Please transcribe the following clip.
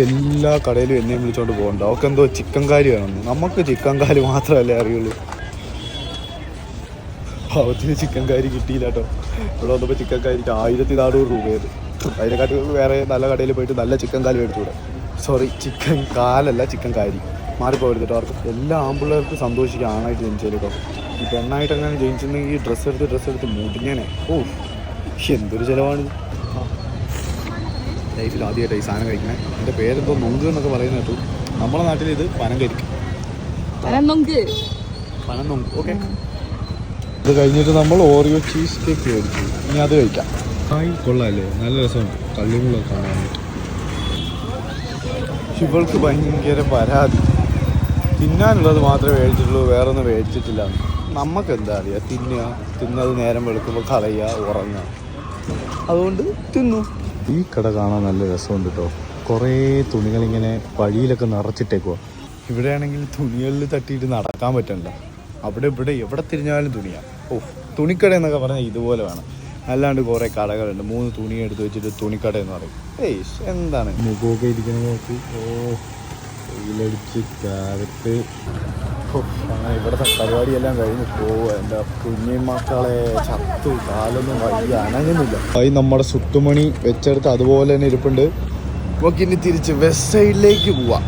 എല്ലാ കടയിലും എന്നെയും വിളിച്ചോണ്ട് പോകണ്ട. അവർക്ക് എന്തോ ചിക്കൻ കാരി വേണമെന്ന്. നമുക്ക് ചിക്കൻ കാരി മാത്രമല്ലേ അറിയുള്ളൂ. പാവത്തിന് ചിക്കൻ കാരി കിട്ടിയില്ല കേട്ടോ. ഇവിടെ വന്നപ്പോൾ ചിക്കൻ കാരിക്ക് 1400 രൂപയത്. അതിനെക്കാട്ടി വേറെ നല്ല കടയിൽ പോയിട്ട് നല്ല ചിക്കൻ കാരി മേടിച്ചൂടെ. സോറി, ചിക്കൻ കാലല്ല, ചിക്കൻ കാരി. മാറിപ്പോകരുത് കേട്ടോ. അവർക്ക് എല്ലാ ആമ്പിള്ളേർക്കും സന്തോഷിക്കുക ആണായിട്ട് ജനിച്ചാൽ കേട്ടോ. ഈ പെണ്ണായിട്ട് അങ്ങനെ ജനിച്ചിട്ടുണ്ടെങ്കിൽ ഡ്രസ്സ് എടുത്ത് മുടിഞ്ഞേനെ. ഓ, എന്തൊരു ചിലവാണിത്. ലൈഫിൽ ആദ്യമായിട്ടാണ് ഈ സാധനം കഴിക്കുന്നത്. എൻ്റെ പേരെന്തോ നൊങ്ക് എന്നൊക്കെ പറയുന്നത് കേട്ടു. നമ്മുടെ നാട്ടിൽ ഇത് പനം കരിക്കും. പനം നൊങ്ക്. ഓക്കെ, ഇത് കഴിഞ്ഞിട്ട് നമ്മൾ ഓറിയോ ചീസ് കേക്ക് മേടിച്ചു. ഇനി അത് കഴിക്കാം. കൊള്ളാമല്ലേ, നല്ല രസമുണ്ട്. കള്ളിമുള്ളൊക്കെ കാണാനായിട്ട്. ഇവൾക്ക് ഭയങ്കര പരാതി. തിന്നാനുള്ളത് മാത്രമേ മേടിച്ചിട്ടുള്ളൂ, വേറെ ഒന്നും മേടിച്ചിട്ടില്ല. നമുക്ക് എന്താ അറിയുക, തിന്നത് നേരം വെളുക്കുമ്പോൾ കളയുക, ഉറങ്ങുക. അതുകൊണ്ട് തിന്നു. ഈ കട കാണാൻ നല്ല രസമുണ്ട് കേട്ടോ. കുറേ തുണികളിങ്ങനെ വഴിയിലൊക്കെ നിറച്ചിട്ടേക്കുക. ഇവിടെയാണെങ്കിൽ തുണികളിൽ തട്ടിയിട്ട് നടക്കാൻ പറ്റണ്ട. അവിടെ ഇവിടെ എവിടെ തിരിഞ്ഞാലും തുണിയാണ്. ഓ, തുണിക്കട എന്നൊക്കെ പറഞ്ഞാൽ ഇതുപോലെ വേണം. അല്ലാണ്ട് കുറേ കടകളുണ്ട്. 3 തുണി എടുത്ത് വെച്ചിട്ട് തുണിക്കട എന്ന് പറയും. എന്താണ് മുഖമൊക്കെ ഇരിക്കുന്ന നോക്കി. ഓ, വെയിലടിച്ച് കാലത്ത്. അങ്ങനെ ഇവിടുത്തെ പരിപാടിയെല്ലാം കഴിഞ്ഞ് പോവുക. എൻ്റെ കുഞ്ഞിമക്കളെ ചത്തു, കാലൊന്നും വയ്യ, അനങ്ങുന്നില്ല. അത് നമ്മുടെ സുട്ടുമണി വെച്ചെടുത്ത് അതുപോലെ തന്നെ ഇരിപ്പുണ്ട്. നമുക്ക് ഇനി തിരിച്ച് വെസ്റ്റ് സൈഡിലേക്ക് പോവാം.